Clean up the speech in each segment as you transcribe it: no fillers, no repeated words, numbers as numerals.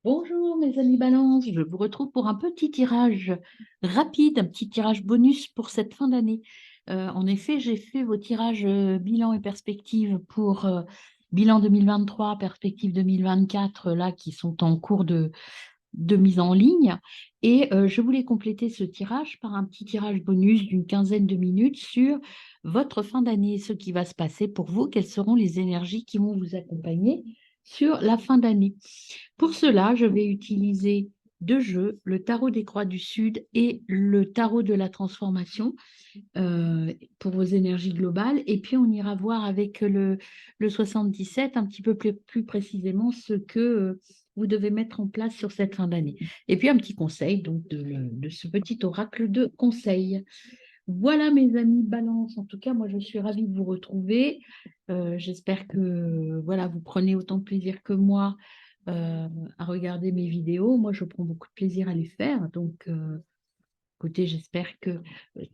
Bonjour mes amis Balance, je vous retrouve pour un petit tirage rapide, un petit tirage bonus pour cette fin d'année. En effet, j'ai fait vos tirages bilan et perspective pour bilan 2023, perspective 2024, là qui sont en cours de mise en ligne. Et je voulais compléter ce tirage par un petit tirage bonus d'une quinzaine de minutes sur votre fin d'année, ce qui va se passer pour vous, quelles seront les énergies qui vont vous accompagner sur la fin d'année. Pour cela, je vais utiliser deux jeux, le tarot des croix du Sud et le tarot de la transformation pour vos énergies globales. Et puis, on ira voir avec le 77 un petit peu plus précisément ce que vous devez mettre en place sur cette fin d'année. Et puis, un petit conseil donc de ce petit oracle de conseil. Voilà, mes amis Balance. En tout cas, moi, je suis ravie de vous retrouver. J'espère que voilà, vous prenez autant de plaisir que moi euh, à regarder mes vidéos. Moi, je prends beaucoup de plaisir à les faire. Donc, écoutez, j'espère que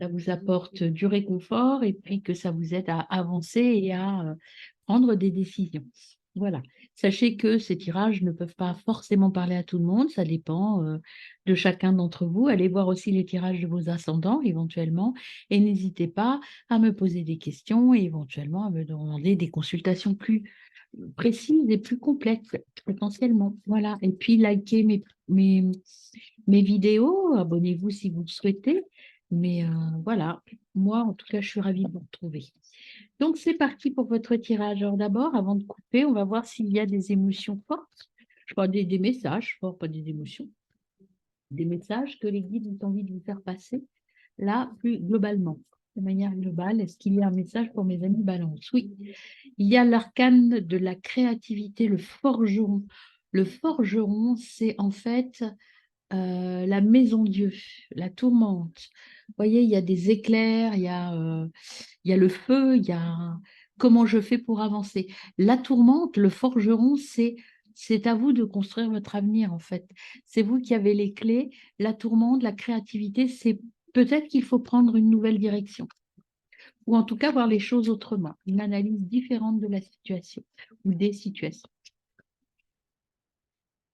ça vous apporte du réconfort et puis que ça vous aide à avancer et à prendre des décisions. Voilà. Sachez que ces tirages ne peuvent pas forcément parler à tout le monde, ça dépend de chacun d'entre vous. Allez voir aussi les tirages de vos ascendants éventuellement et n'hésitez pas à me poser des questions et éventuellement à me demander des consultations plus précises et plus complètes potentiellement. Voilà. Et puis likez mes vidéos, abonnez-vous si vous le souhaitez. Mais voilà, moi en tout cas, je suis ravie de vous retrouver. Donc c'est parti pour votre tirage. Alors d'abord, avant de couper, on va voir s'il y a des émotions fortes. Je crois des messages forts, pas des émotions. Des messages que les guides ont envie de vous faire passer, là, plus globalement. De manière globale, est-ce qu'il y a un message pour mes amis Balance? Oui, il y a l'arcane de la créativité, le forgeron. Le forgeron, c'est en fait la maison Dieu, la tourmente. Vous voyez, il y a des éclairs, il y a le feu, il y a comment je fais pour avancer. La tourmente, le forgeron, c'est à vous de construire votre avenir en fait. C'est vous qui avez les clés. La tourmente, la créativité, c'est peut-être qu'il faut prendre une nouvelle direction ou en tout cas voir les choses autrement, une analyse différente de la situation ou des situations.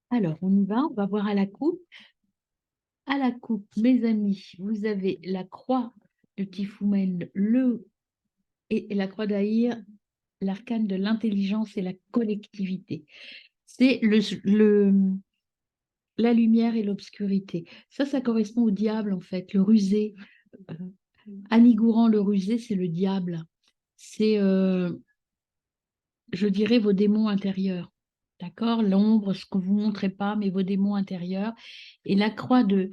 Alors, on y va, on va voir à la coupe. À la coupe, mes amis, vous avez la croix de Tifoumen, et la croix d'Aïr, l'arcane de l'intelligence et la collectivité. C'est la lumière et l'obscurité. Ça correspond au diable, en fait, le rusé. Euh, Annie Gourand, le rusé, c'est le diable. C'est, je dirais, vos démons intérieurs. D'accord? L'ombre, ce que vous ne montrez pas, mais vos démons intérieurs. Et la croix de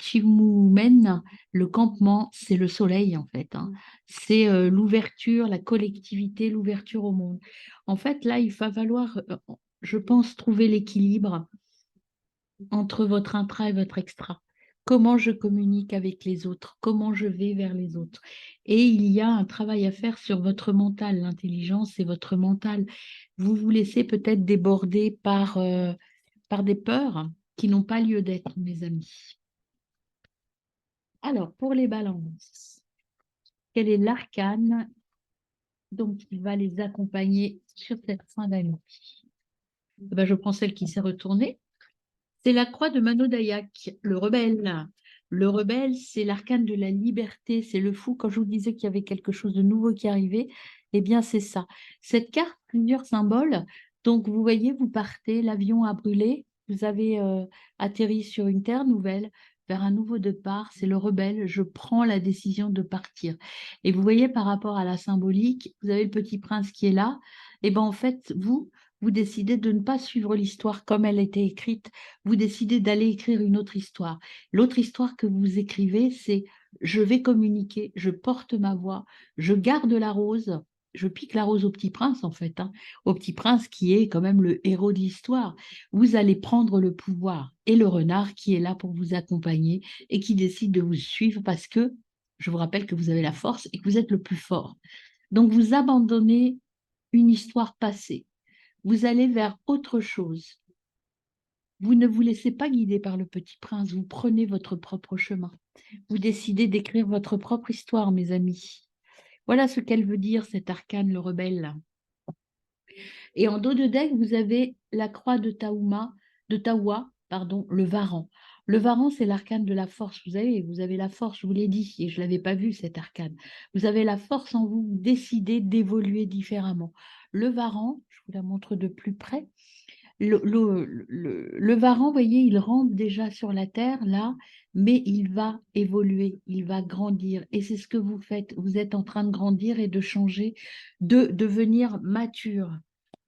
Chimoumen, le campement, c'est le soleil, en fait, hein. C'est l'ouverture, la collectivité, l'ouverture au monde. En fait, là, il va falloir, je pense, trouver l'équilibre entre votre intra et votre extra. Comment je communique avec les autres, comment je vais vers les autres. Et il y a un travail à faire sur votre mental, l'intelligence et votre mental. Vous vous laissez peut-être déborder par des peurs qui n'ont pas lieu d'être, mes amis. Alors, pour les balances, quel est l'arcane donc qui va les accompagner sur cette fin d'année? Eh ben, je prends celle qui s'est retournée. C'est la croix de Mano Dayak, le rebelle. Le rebelle, c'est l'arcane de la liberté, c'est le fou. Quand je vous disais qu'il y avait quelque chose de nouveau qui arrivait, eh bien, c'est ça. Cette carte, plusieurs symboles. Donc, vous voyez, vous partez, l'avion a brûlé, vous avez atterri sur une terre nouvelle, vers un nouveau départ. C'est le rebelle, je prends la décision de partir. Et vous voyez, par rapport à la symbolique, vous avez le petit prince qui est là. Et bien, en fait, vous décidez de ne pas suivre l'histoire comme elle était écrite, vous décidez d'aller écrire une autre histoire. L'autre histoire que vous écrivez, c'est je vais communiquer, je porte ma voix, je garde la rose, je pique la rose au petit prince en fait, hein, au petit prince qui est quand même le héros de l'histoire. Vous allez prendre le pouvoir et le renard qui est là pour vous accompagner et qui décide de vous suivre parce que je vous rappelle que vous avez la force et que vous êtes le plus fort. Donc vous abandonnez une histoire passée. Vous allez vers autre chose. Vous ne vous laissez pas guider par le petit prince, vous prenez votre propre chemin. Vous décidez d'écrire votre propre histoire, mes amis. Voilà ce qu'elle veut dire, cet arcane, le rebelle. Et en dos de deck, vous avez la croix de Taouma, de Tawa, pardon, le Varan. Le Varan, c'est l'arcane de la force. Vous avez la force, je vous l'ai dit, et je ne l'avais pas vu, cet arcane. Vous avez la force en vous, vous décidez d'évoluer différemment. Le Varan, je vous la montre de plus près. Le Varan, vous voyez, il rampe déjà sur la terre, là, mais il va évoluer, il va grandir. Et c'est ce que vous faites. Vous êtes en train de grandir et de changer, de devenir mature.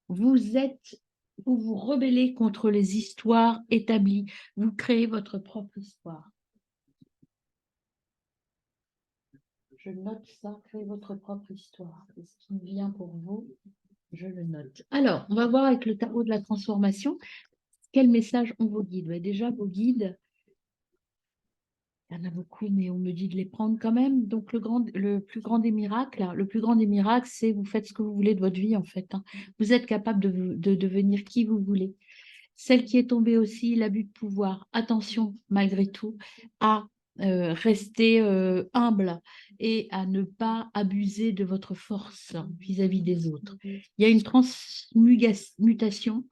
Vous êtes, vous vous rebellez contre les histoires établies. Vous créez votre propre histoire. Je note ça, créez votre propre histoire. C'est ce qui vient pour vous, je le note. Alors, on va voir avec le tarot de la transformation, quel message ont vos guides. Déjà, vos guides, il y en a beaucoup, mais on me dit de les prendre quand même. Donc, le plus grand des miracles, le plus grand des miracles, c'est vous faites ce que vous voulez de votre vie, en fait. Vous êtes capable de devenir qui vous voulez. Celle qui est tombée aussi, l'abus de pouvoir. Attention, malgré tout, à rester humble et à ne pas abuser de votre force vis-à-vis des autres. Il y a une transmutation.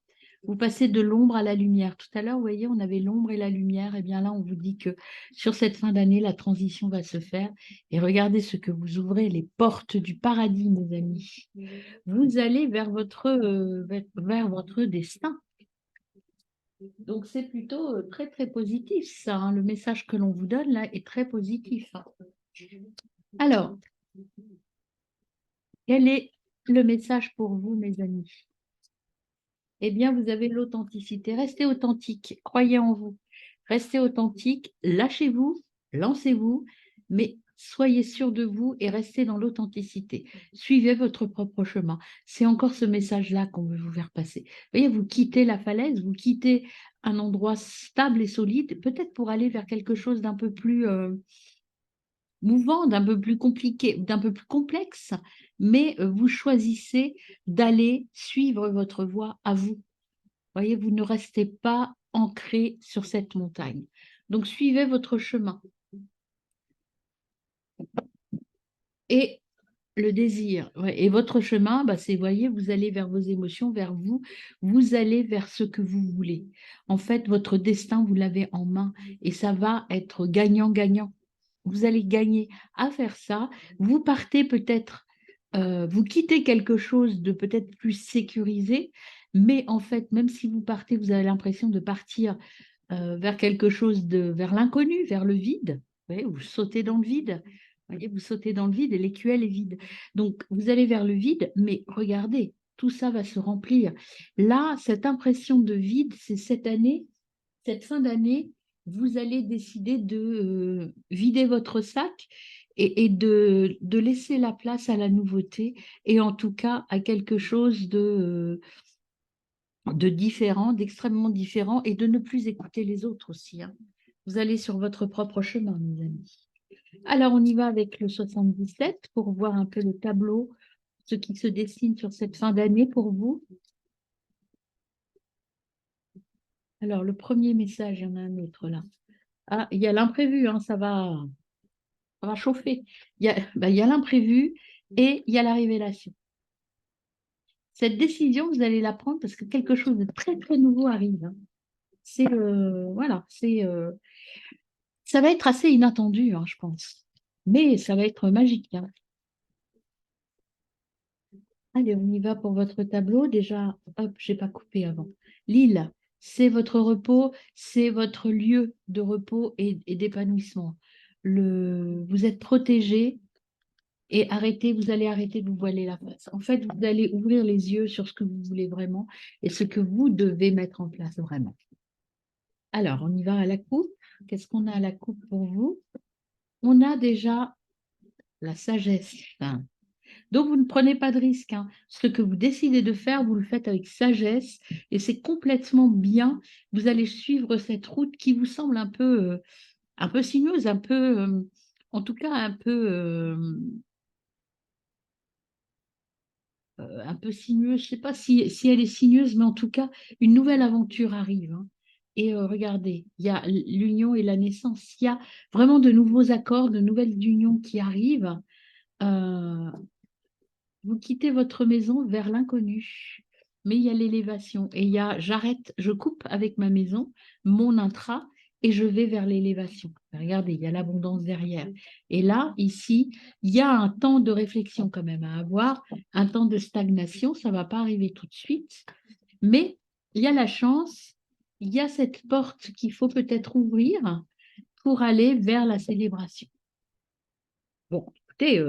Vous passez de l'ombre à la lumière. Tout à l'heure, vous voyez, on avait l'ombre et la lumière. Et bien là, on vous dit que sur cette fin d'année, la transition va se faire. Et regardez ce que vous ouvrez, les portes du paradis, mes amis. Vous allez vers votre destin. Donc, c'est plutôt très, très positif, ça. Le message que l'on vous donne, là, est très positif. Alors, quel est le message pour vous, mes amis? Eh bien, vous avez l'authenticité. Restez authentique, croyez en vous. Restez authentique, lâchez-vous, lancez-vous, mais soyez sûr de vous et restez dans l'authenticité. Suivez votre propre chemin. C'est encore ce message-là qu'on veut vous faire passer. Vous voyez, vous quittez la falaise, vous quittez un endroit stable et solide, peut-être pour aller vers quelque chose d'un peu plus mouvant, d'un peu plus compliqué, d'un peu plus complexe, mais vous choisissez d'aller suivre votre voie à vous. Voyez, vous ne restez pas ancré sur cette montagne. Donc, suivez votre chemin. Et le désir, ouais, et votre chemin, bah, c'est, voyez, vous allez vers vos émotions, vers vous, vous allez vers ce que vous voulez. En fait, votre destin, vous l'avez en main et ça va être gagnant-gagnant. Vous allez gagner à faire ça. Vous partez peut-être, vous quittez quelque chose de peut-être plus sécurisé, mais en fait, même si vous partez, vous avez l'impression de partir vers quelque chose vers l'inconnu, vers le vide. Vous voyez, vous sautez dans le vide. Vous voyez, vous sautez dans le vide et l'écuelle est vide. Donc, vous allez vers le vide, mais regardez, tout ça va se remplir. Là, cette impression de vide, c'est cette année, cette fin d'année, vous allez décider de vider votre sac et de laisser la place à la nouveauté et en tout cas à quelque chose de différent, d'extrêmement différent et de ne plus écouter les autres aussi. Vous allez sur votre propre chemin, mes amis. Alors, on y va avec le 77 pour voir un peu le tableau, ce qui se dessine sur cette fin d'année pour vous. Alors, le premier message, il y en a un autre là. Ah, il y a l'imprévu, ça va chauffer. Il y a l'imprévu et il y a la révélation. Cette décision, vous allez la prendre parce que quelque chose de très, très nouveau arrive. C'est, voilà, ça va être assez inattendu, je pense. Mais ça va être magique. Allez, on y va pour votre tableau. Déjà, hop, j'ai pas coupé avant. L'île, c'est votre repos, c'est votre lieu de repos et d'épanouissement. Vous êtes protégé et vous allez arrêter de vous voiler la face. En fait, vous allez ouvrir les yeux sur ce que vous voulez vraiment et ce que vous devez mettre en place vraiment. Alors, on y va à la coupe. Qu'est-ce qu'on a à la coupe pour vous? On a déjà la sagesse. Donc, vous ne prenez pas de risque. Ce que vous décidez de faire, vous le faites avec sagesse et c'est complètement bien. Vous allez suivre cette route qui vous semble un peu sinueuse, en tout cas un peu sinueuse. Je ne sais pas si elle est sinueuse, mais en tout cas, une nouvelle aventure arrive. Et regardez, il y a l'union et la naissance. Il y a vraiment de nouveaux accords, de nouvelles unions qui arrivent. Euh, Vous quittez votre maison vers l'inconnu. mais il y a l'élévation. Et il y a, j'arrête, je coupe avec ma maison, mon intra, et je vais vers l'élévation. Regardez, il y a l'abondance derrière. Et là, ici, il y a un temps de réflexion quand même à avoir, un temps de stagnation, ça ne va pas arriver tout de suite, mais il y a la chance, il y a cette porte qu'il faut peut-être ouvrir pour aller vers la célébration. Bon, écoutez,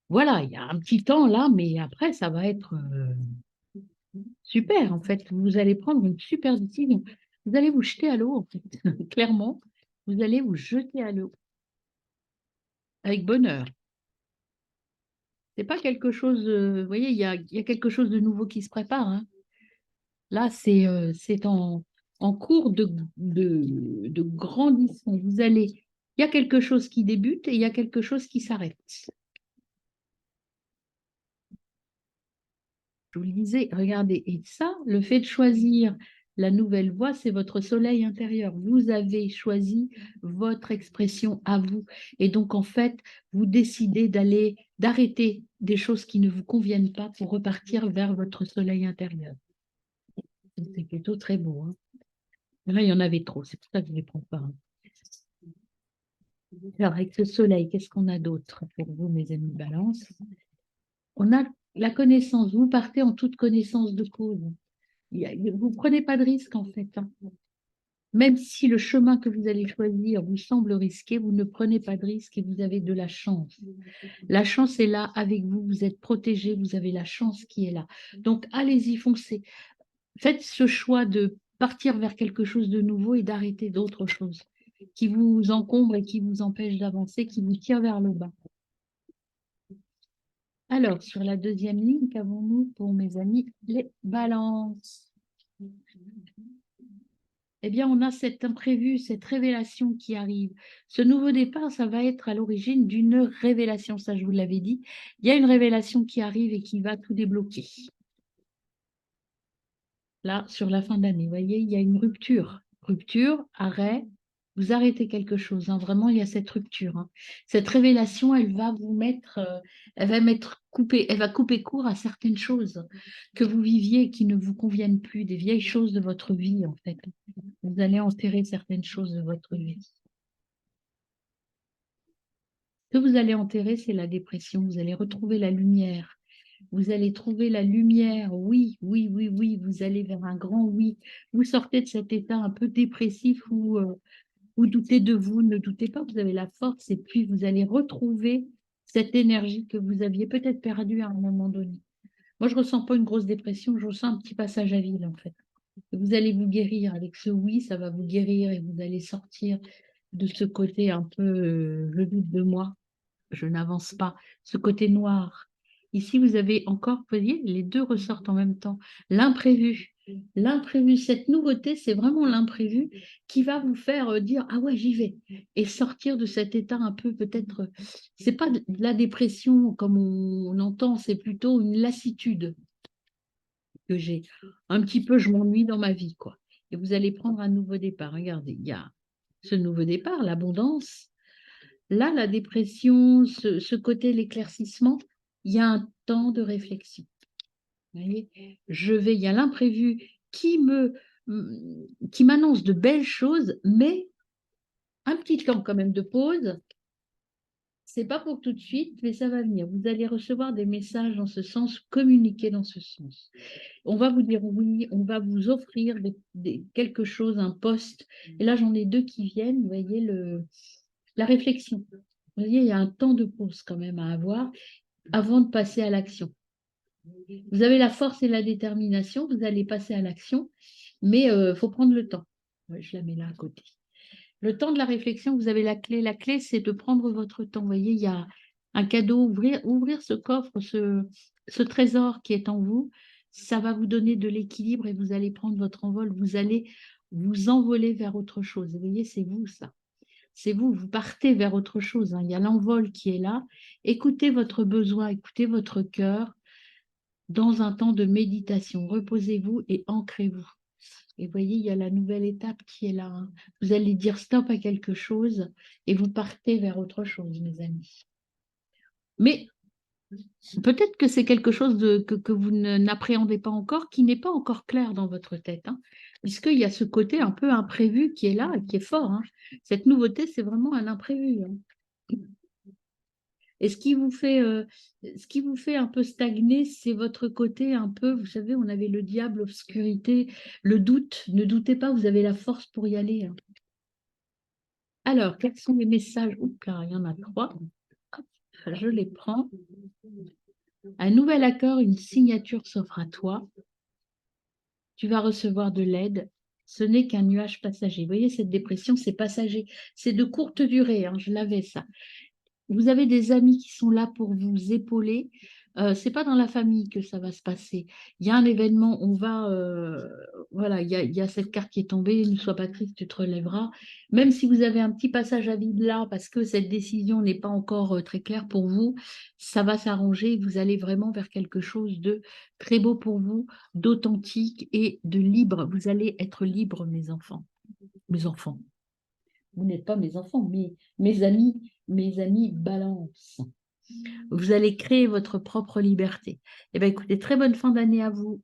voilà, il y a un petit temps là, mais après, ça va être super, en fait. Vous allez prendre une super décision. Vous allez vous jeter à l'eau, en fait, clairement. Vous allez vous jeter à l'eau avec bonheur. C'est pas quelque chose, vous voyez, il y a quelque chose de nouveau qui se prépare, hein. Là, c'est en cours de grandissement. Il y a quelque chose qui débute et il y a quelque chose qui s'arrête. Je vous le disais, regardez, et ça, le fait de choisir la nouvelle voie, c'est votre soleil intérieur. Vous avez choisi votre expression à vous. Et donc, en fait, vous décidez d'arrêter des choses qui ne vous conviennent pas pour repartir vers votre soleil intérieur. C'est plutôt très beau, hein. Là, il y en avait trop, c'est pour ça que je ne les prends pas, hein. Alors, avec ce soleil, qu'est-ce qu'on a d'autre pour vous, mes amis Balance? On a la connaissance. Vous partez en toute connaissance de cause. Vous ne prenez pas de risque, en fait, hein. Même si le chemin que vous allez choisir vous semble risqué, vous ne prenez pas de risque et vous avez de la chance. La chance est là avec vous, vous êtes protégé, vous avez la chance qui est là. Donc, allez-y, foncez. Faites ce choix de partir vers quelque chose de nouveau et d'arrêter d'autres choses qui vous encombrent et qui vous empêchent d'avancer, qui vous tirent vers le bas. Alors, sur la deuxième ligne, qu'avons-nous pour mes amis les balances? Eh bien, on a cet imprévu, cette révélation qui arrive. Ce nouveau départ, ça va être à l'origine d'une révélation, ça je vous l'avais dit. Il y a une révélation qui arrive et qui va tout débloquer. Là, sur la fin d'année, vous voyez, il y a une rupture. Rupture, arrêt, vous arrêtez quelque chose, hein. Vraiment, il y a cette rupture, hein. Cette révélation, elle va vous mettre, elle va couper court à certaines choses que vous viviez et qui ne vous conviennent plus, des vieilles choses de votre vie, en fait. Vous allez enterrer certaines choses de votre vie. Ce que vous allez enterrer, c'est la dépression. Vous allez retrouver la lumière. Vous allez trouver la lumière. Oui, oui, oui, oui. Vous allez vers un grand oui. Vous sortez de cet état un peu dépressif où vous doutez de vous. Ne doutez pas, vous avez la force. Et puis, vous allez retrouver cette énergie que vous aviez peut-être perdue à un moment donné. Moi, je ne ressens pas une grosse dépression. Je ressens un petit passage à vide, en fait. Vous allez vous guérir avec ce oui, ça va vous guérir et vous allez sortir de ce côté un peu je doute de moi, je n'avance pas, ce côté noir. Ici, vous avez encore, vous voyez, les deux ressortent en même temps. L'imprévu. L'imprévu, cette nouveauté, c'est vraiment l'imprévu qui va vous faire dire ah ouais, j'y vais et sortir de cet état un peu peut-être. C'est pas de la dépression comme on entend, c'est plutôt une lassitude que j'ai. Un petit peu, je m'ennuie dans ma vie, quoi. Et vous allez prendre un nouveau départ. Regardez, il y a ce nouveau départ, l'abondance. Là, la dépression, ce côté, l'éclaircissement, il y a un temps de réflexion. Vous voyez, il y a l'imprévu qui m'annonce de belles choses, mais un petit temps quand même de pause. C'est pas pour tout de suite, mais ça va venir. Vous allez recevoir des messages dans ce sens, communiquer dans ce sens. On va vous dire oui, on va vous offrir quelque chose, un poste. Et là, j'en ai deux qui viennent, vous voyez, la réflexion. Vous voyez, il y a un temps de pause quand même à avoir avant de passer à l'action. Vous avez la force et la détermination, vous allez passer à l'action, mais il faut prendre le temps. Ouais, je la mets là à côté. Le temps de la réflexion, vous avez la clé. La clé, c'est de prendre votre temps. Vous voyez, il y a un cadeau, ouvrir ce coffre, ce trésor qui est en vous. Ça va vous donner de l'équilibre et vous allez prendre votre envol. Vous allez vous envoler vers autre chose. Vous voyez, c'est vous, ça. C'est vous, vous partez vers autre chose, hein. Il y a l'envol qui est là. Écoutez votre besoin, écoutez votre cœur dans un temps de méditation. Reposez-vous et ancrez-vous. Et voyez, il y a la nouvelle étape qui est là, hein. Vous allez dire stop à quelque chose et vous partez vers autre chose, mes amis. Mais Peut-être que c'est quelque chose que vous n'appréhendez pas encore, qui n'est pas encore clair dans votre tête, hein, puisqu'il y a ce côté un peu imprévu qui est là et qui est fort, hein. Cette nouveauté, c'est vraiment un imprévu, hein. Et ce qui vous fait un peu stagner, c'est votre côté un peu, vous savez, on avait le diable, l'obscurité, le doute. Ne doutez pas, vous avez la force pour y aller, hein. Alors, quels sont les messages? Oups là, il y en a trois. Hop, je les prends. Un nouvel accord, une signature s'offre à toi. Tu vas recevoir de l'aide. Ce n'est qu'un nuage passager. Vous voyez, cette dépression, c'est passager. C'est de courte durée, hein, je l'avais ça. Vous avez des amis qui sont là pour vous épauler. C'est pas dans la famille que ça va se passer. Il y a un événement, voilà, il y a cette carte qui est tombée, ne sois pas triste, tu te relèveras. Même si vous avez un petit passage à vide là, parce que cette décision n'est pas encore très claire pour vous, ça va s'arranger. Vous allez vraiment vers quelque chose de très beau pour vous, d'authentique et de libre. Vous allez être libre, mes enfants. Mes enfants. Vous n'êtes pas mes enfants, mais mes amis balance. Vous allez créer votre propre liberté. Eh bien, écoutez, très bonne fin d'année à vous.